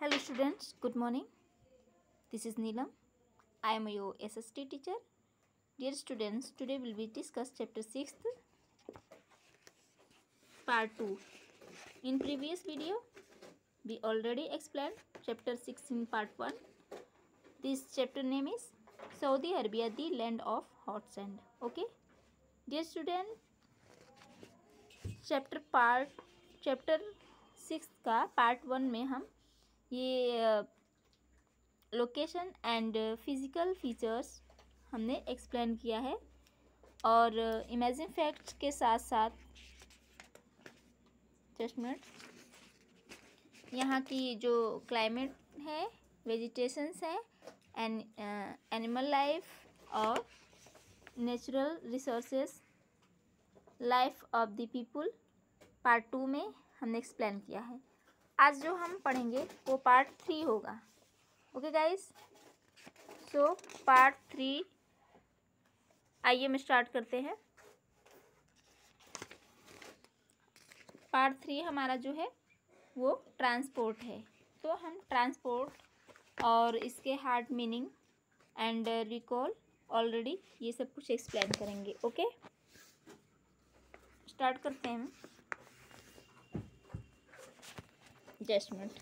Hello students, good morning. This is Neelam. I am your SST teacher. Dear students, today we will discuss chapter 6th, part 2. In previous video, we already explained chapter 6 in part 1. This chapter name is Saudi Arabia, the land of hot sand. Okay? Dear student, chapter 6 का part 1 में हम ये location and physical features हमने explain किया है और imagine facts के साथ साथ जस्ट मिनट यहाँ की जो क्लाइमेट है, वेजिटेशंस है एंड एनिमल लाइफ और natural resources, life of the people part 2 में हमने एक्सप्लेन किया है। आज जो हम पढ़ेंगे वो पार्ट 3 होगा। ओके गाइस, सो पार्ट 3 आइए हम स्टार्ट करते हैं। पार्ट 3 हमारा जो है वो ट्रांसपोर्ट है, तो हम ट्रांसपोर्ट और इसके hard meaning and recall already ये सब कुछ एक्सप्लेन करेंगे। ओके, स्टार्ट करते हैं। Just minute.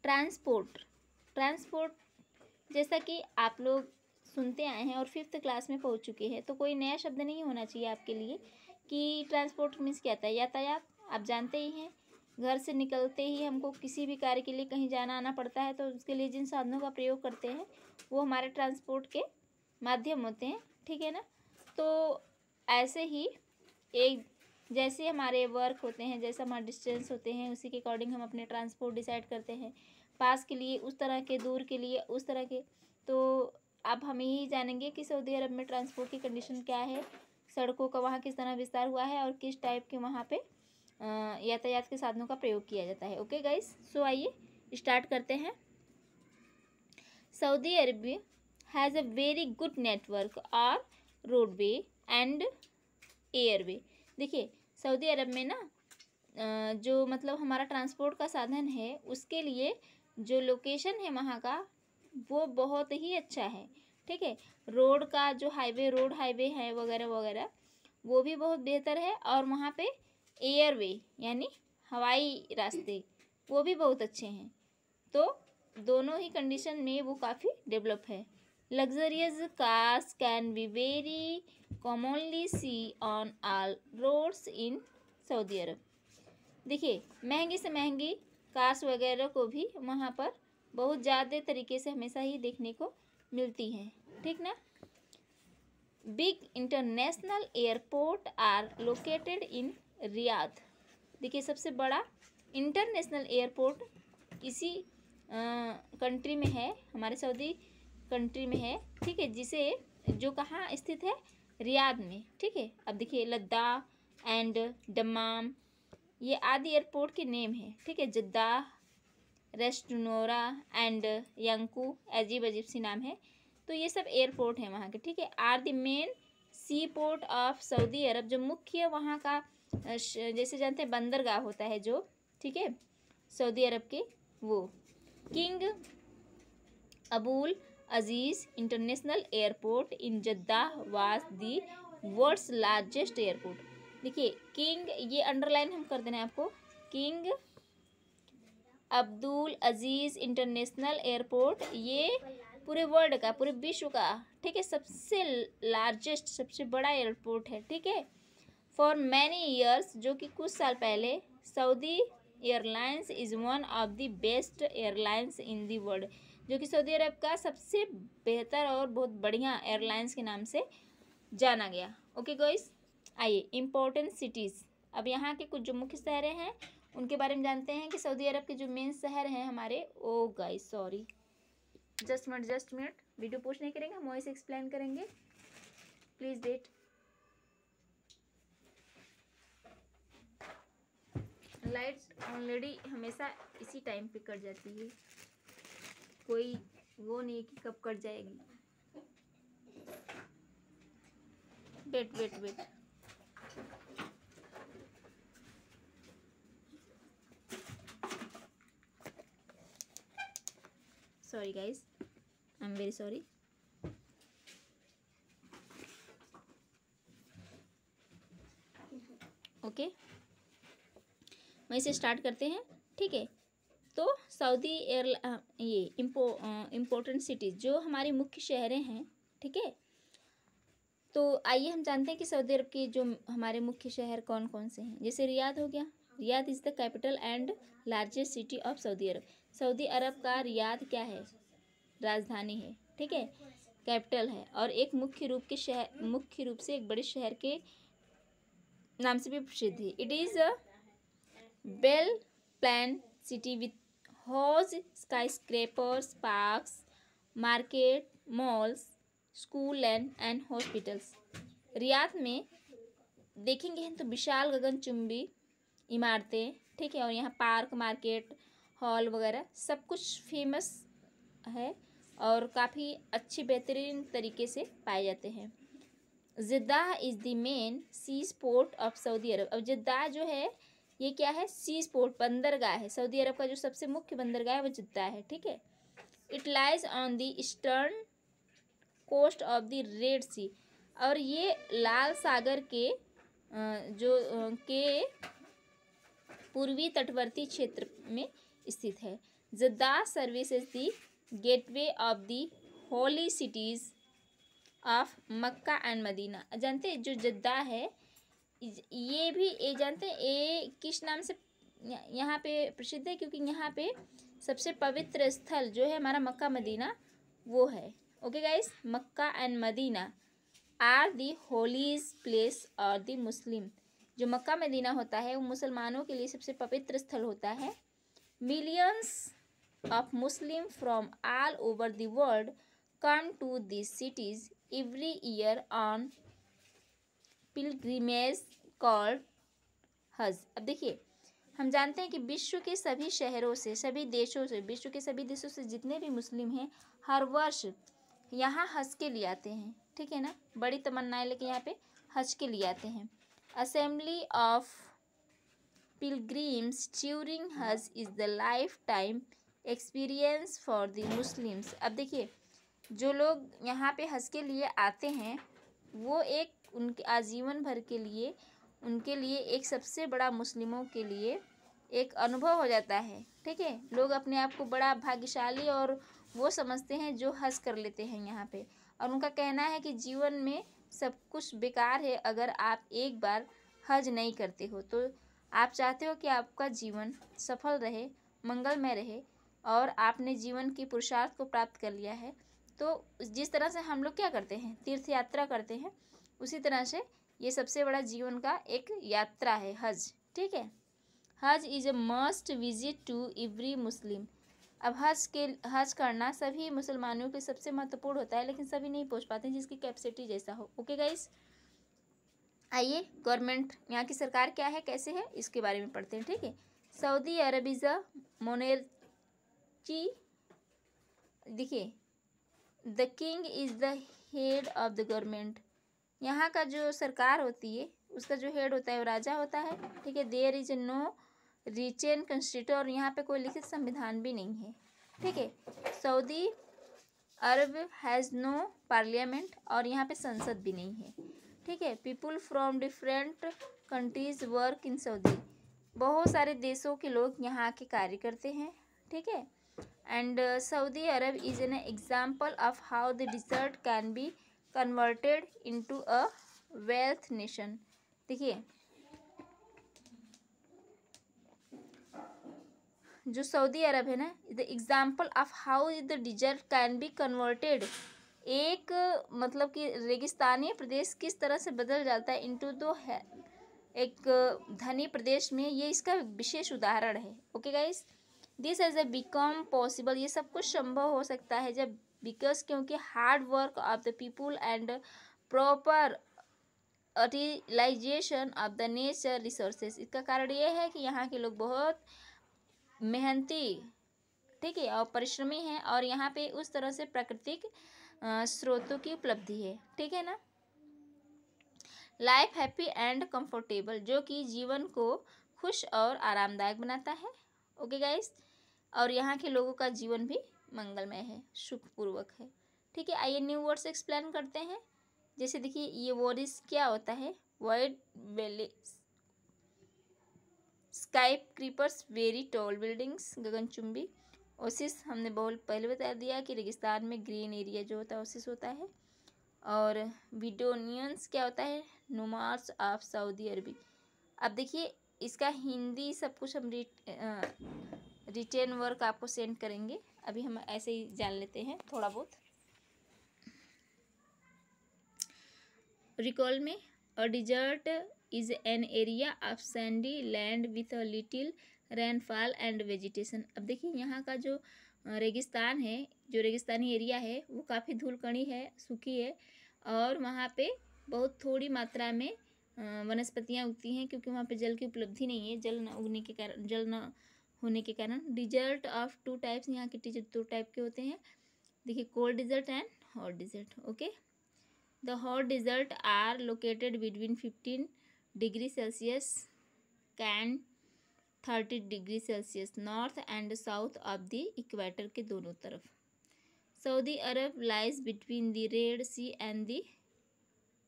ट्रांसपोर्ट जैसा कि आप लोग सुनते आए हैं और 5th क्लास में पहुंच चुके हैं, तो कोई नया शब्द नहीं होना चाहिए आपके लिए कि ट्रांसपोर्ट मीन्स क्या था। यातायात आप जानते ही हैं, घर से निकलते ही हमको किसी भी कार्य के लिए कहीं जाना आना पड़ता है, तो उसके लिए जिन साधनों का प्रयोग करते हैं वो हमारे ट्रांसपोर्ट के माध्यम होते हैं, ठीक है ना। तो ऐसे ही एक जैसे हमारे वर्क होते हैं, जैसे हमारे डिस्टेंस होते हैं, उसी के अकॉर्डिंग हम अपने ट्रांसपोर्ट डिसाइड करते हैं। पास के लिए उस तरह के, दूर के लिए उस तरह के। तो अब हम यही जानेंगे कि सऊदी अरब में ट्रांसपोर्ट की कंडीशन क्या है, सड़कों का वहाँ किस तरह विस्तार हुआ है और किस टाइप के वहाँ पे यातायात के साधनों का प्रयोग किया जाता है। ओके गाइस, सो आइए स्टार्ट करते हैं। Saudi Arab has a very good network और रोडवे एंड एयरवे। देखिए, सऊदी अरब में ना जो मतलब हमारा ट्रांसपोर्ट का साधन है, उसके लिए जो लोकेशन है वहाँ का वो बहुत ही अच्छा है, ठीक है। रोड का जो रोड हाईवे है वगैरह वगैरह वो भी बहुत बेहतर है, और वहाँ पे एयरवे यानी हवाई रास्ते वो भी बहुत अच्छे हैं। तो दोनों ही कंडीशन में वो काफ़ी डेवलप है। Luxurious cars can be very commonly see on all roads in Saudi Arab. देखिए, महंगी से महंगी कार्स वगैरह को भी वहाँ पर बहुत ज़्यादा तरीके से हमेशा ही देखने को मिलती हैं, ठीक ना। Big international airport are located in Riyadh. देखिए, सबसे बड़ा इंटरनेशनल एयरपोर्ट इसी कंट्री में है, हमारे सऊदी कंट्री में है, ठीक है, जिसे जो कहाँ स्थित है, रियाद में, ठीक है। अब देखिए, लद्दाख एंड दमाम ये आदि एयरपोर्ट के नेम है, ठीक है। जद्दाह, रेस्टनोरा एंड यंकू, अजीब अजीब सी नाम है। तो ये सब एयरपोर्ट हैं वहाँ के, ठीक है। Are the main sea port of Saudi Arabia, जो मुख्य वहाँ का जैसे जानते हैं बंदरगाह होता है जो, ठीक है, सऊदी अरब के, वो King Abul Aziz International Airport in Jeddah was the world's largest airport. देखिए, किंग ये अंडरलाइन हम कर देना है आपको, King Abdul Aziz International Airport ये पूरे वर्ल्ड का, पूरे विश्व का, ठीक है, सबसे लार्जेस्ट, सबसे बड़ा एयरपोर्ट है, ठीक है। फॉर मैनी ईयर्स, जो कि कुछ साल पहले, Saudi airlines is one of the best airlines in the world, जो कि सऊदी अरब का सबसे बेहतर और बहुत बढ़िया एयरलाइंस के नाम से जाना गया। ओके गाइस, आइए इम्पोर्टेंट सिटीज़, अब यहाँ के कुछ जो मुख्य शहर हैं उनके बारे में जानते हैं कि सऊदी अरब के जो मेन शहर हैं हमारे। Oh guys sorry, just minute, video post नहीं करेंगे, हम वॉइस एक्सप्लेन करेंगे, प्लीज़ वेट। लाइट ऑलरेडी हमेशा इसी टाइम पे कट जाती है, कोई वो नहीं कि कब कट जाएगी। Wait. Sorry guys, I am very sorry. Okay, वहीं से स्टार्ट करते हैं, ठीक है। तो सऊदी ये इम्पोर्टेंट सिटीज़ जो हमारी मुख्य शहरें हैं, ठीक है। तो आइए हम जानते हैं कि सऊदी अरब के जो हमारे मुख्य शहर कौन कौन से हैं। जैसे रियाद हो गया, Riyadh is the capital and largest city of Saudi Arabia. Saudi Arabia का रियाद क्या है, राजधानी है, ठीक है, कैपिटल है, और एक मुख्य रूप से एक बड़े शहर के नाम से भी प्रसिद्ध है। It is a well plan city with huge skyscrapers, parks, market, malls, school and hospitals. Riyadh में देखेंगे हम तो विशाल गगनचुंबी इमारतें, ठीक है, और यहाँ पार्क, मार्केट, हॉल वगैरह सब कुछ फेमस है और काफ़ी अच्छी बेहतरीन तरीके से पाए जाते हैं। Jeddah is the main sea port of Saudi Arabia. अब जिद्दाह जो है ये क्या है, सी पोर्ट, बंदरगाह है। सऊदी अरब का जो सबसे मुख्य बंदरगाह है वो जिद्दाह है, ठीक है। It lies on the eastern coast of the Red Sea, और ये लाल सागर के के पूर्वी तटवर्ती क्षेत्र में स्थित है। Jeddah services the gateway of the holy cities of Mecca and Medina. जानते हैं जो जिद्दाह है ये भी जानते हैं ये किस नाम से यहाँ पे प्रसिद्ध है, क्योंकि यहाँ पे सबसे पवित्र स्थल जो है हमारा मक्का मदीना वो है। Okay guys, Mecca and Medina are the holiest place और दी मुस्लिम। जो मक्का मदीना होता है वो मुसलमानों के लिए सबसे पवित्र स्थल होता है। Millions of Muslim from all over the world come to this cities every year on pilgrimage called Hajj. अब देखिए, हम जानते हैं कि विश्व के सभी शहरों से, सभी देशों से, विश्व के सभी देशों से जितने भी मुस्लिम हैं हर वर्ष यहाँ हज के लिए आते हैं, ठीक है ना। बड़ी तमन्नाएं लेके यहाँ पे हज के लिए आते हैं। असेंबली ऑफ पिलग्रिम्स ड्यूरिंग हज is the life time experience for the Muslims. अब देखिए, जो लोग यहाँ पे हज के लिए आते हैं वो एक उनके आजीवन भर के लिए उनके लिए एक सबसे बड़ा मुस्लिमों के लिए एक अनुभव हो जाता है, ठीक है। लोग अपने आप को बड़ा भाग्यशाली और वो समझते हैं जो हज कर लेते हैं यहाँ पे, और उनका कहना है कि जीवन में सब कुछ बेकार है अगर आप एक बार हज नहीं करते हो। तो आप चाहते हो कि आपका जीवन सफल रहे, मंगलमय रहे, और आपने जीवन की पुरुषार्थ को प्राप्त कर लिया है। तो जिस तरह से हम लोग क्या करते हैं, तीर्थ यात्रा करते हैं, उसी तरह से ये सबसे बड़ा जीवन का एक यात्रा है हज, ठीक है। Hajj is a must visit to every Muslim. अब हज करना सभी मुसलमानों के सबसे महत्वपूर्ण होता है, लेकिन सभी नहीं पहुंच पाते हैं जिसकी कैपेसिटी जैसा हो। ओके गाइस, आइए गवर्नमेंट यहाँ की सरकार क्या है, कैसे है, इसके बारे में पढ़ते हैं, ठीक है। Saudi Arabia is a monarchy. देखिए, the king is the head of the government. यहाँ का जो सरकार होती है उसका जो हेड होता है वो राजा होता है, ठीक है। There is no written constitution, और यहाँ पे कोई लिखित संविधान भी नहीं है, ठीक है। Saudi Arab has no parliament, और यहाँ पे संसद भी नहीं है, ठीक है। People from different countries work in Saudi. बहुत सारे देशों के लोग यहाँ के कार्य करते हैं, ठीक है। And Saudi Arabia is an example of how the dessert can be converted into a wealth nation. देखिए, जो सऊदी अरब है ना, the example of how the dessert can be converted, एक मतलब कि रेगिस्तानी प्रदेश किस तरह से बदल जाता है इनटू दो है एक धनी प्रदेश में, ये इसका विशेष उदाहरण है। Okay guys, this has a become possible, ये सब कुछ संभव हो सकता है जब बिकॉज क्योंकि hard work of the people and proper utilization of the nature resources. इसका कारण ये है कि यहाँ के लोग बहुत मेहनती, ठीक है, और परिश्रमी हैं, और यहाँ पे उस तरह से प्राकृतिक स्रोतों की उपलब्धि है, ठीक है ना। लाइफ हैप्पी एंड कंफर्टेबल, जो कि जीवन को खुश और आरामदायक बनाता है। ओके गाइस, और यहाँ के लोगों का जीवन भी मंगलमय है, सुखपूर्वक है। ठीक है, आइए न्यू वर्ड्स एक्सप्लेन करते हैं। जैसे देखिए ये वर्ड्स क्या होता है, wide belly, sky creepers, very tall buildings, गगनचुंबी। ओसिस हमने बहुत पहले बता दिया कि रेगिस्तान में ग्रीन एरिया जो होता है ओसिस होता है। और बिडोनियंस क्या होता है, नोमाड्स ऑफ सऊदी अरबी। अब देखिए इसका हिंदी सब कुछ हम रिटेन वर्क आपको सेंड करेंगे, अभी हम ऐसे ही जान लेते हैं थोड़ा बहुत। रिकॉल में a desert is an area of sandy land with a little rainfall and vegetation. अब देखिए यहाँ का जो रेगिस्तान है, जो रेगिस्तानी एरिया है वो काफ़ी धूलकणी है, सूखी है, और वहाँ पे बहुत थोड़ी मात्रा में वनस्पतियाँ उगती हैं, क्योंकि वहाँ पे जल की उपलब्धि नहीं है, जल न उगने के कारण, जल न होने के कारण। डिजर्ट ऑफ टू टाइप्स, यहाँ के डिजर्ट दो टाइप के होते हैं। देखिए cold desert and hot desert. Okay, the hot desert are located between 15 degree Celsius can 30 degree Celsius north and south of the equator के दोनों तरफ। Saudi Arab lies between the Red Sea and the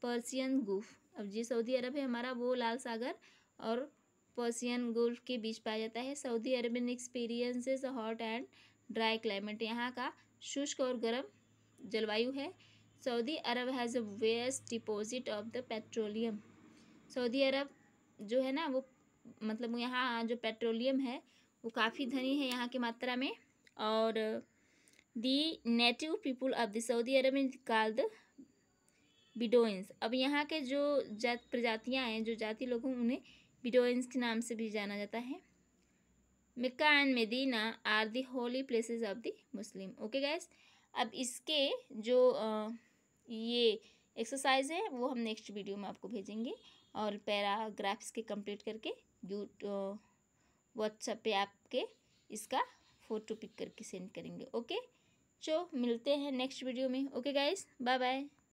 Persian Gulf. अब जी Saudi अरब है हमारा, वो लाल सागर और Persian gulf के बीच पाया जाता है। Saudi Arabian experiences hot and dry climate, यहाँ का शुष्क और गर्म जलवायु है। Saudi Arab has a vast deposit of the petroleum. Saudi Arabia जो है ना वो मतलब यहाँ जो पेट्रोलियम है वो काफ़ी धनी है यहाँ की मात्रा में। और the native people of the Saudi Arabia is called Bedouins. अब यहाँ के जो प्रजातियाँ हैं, जो जाति लोग हैं, उन्हें बिडोइंस के नाम से भी जाना जाता है। Mecca and Medina are the holy places of the Muslim. Okay guys, अब इसके जो ये एक्सरसाइज है वो हम नेक्स्ट वीडियो में आपको भेजेंगे, और पैराग्राफ्स के कंप्लीट करके व्हाट्सएप पे आपके इसका फ़ोटो पिक करके सेंड करेंगे। ओके, मिलते हैं नेक्स्ट वीडियो में। Okay guys, bye bye.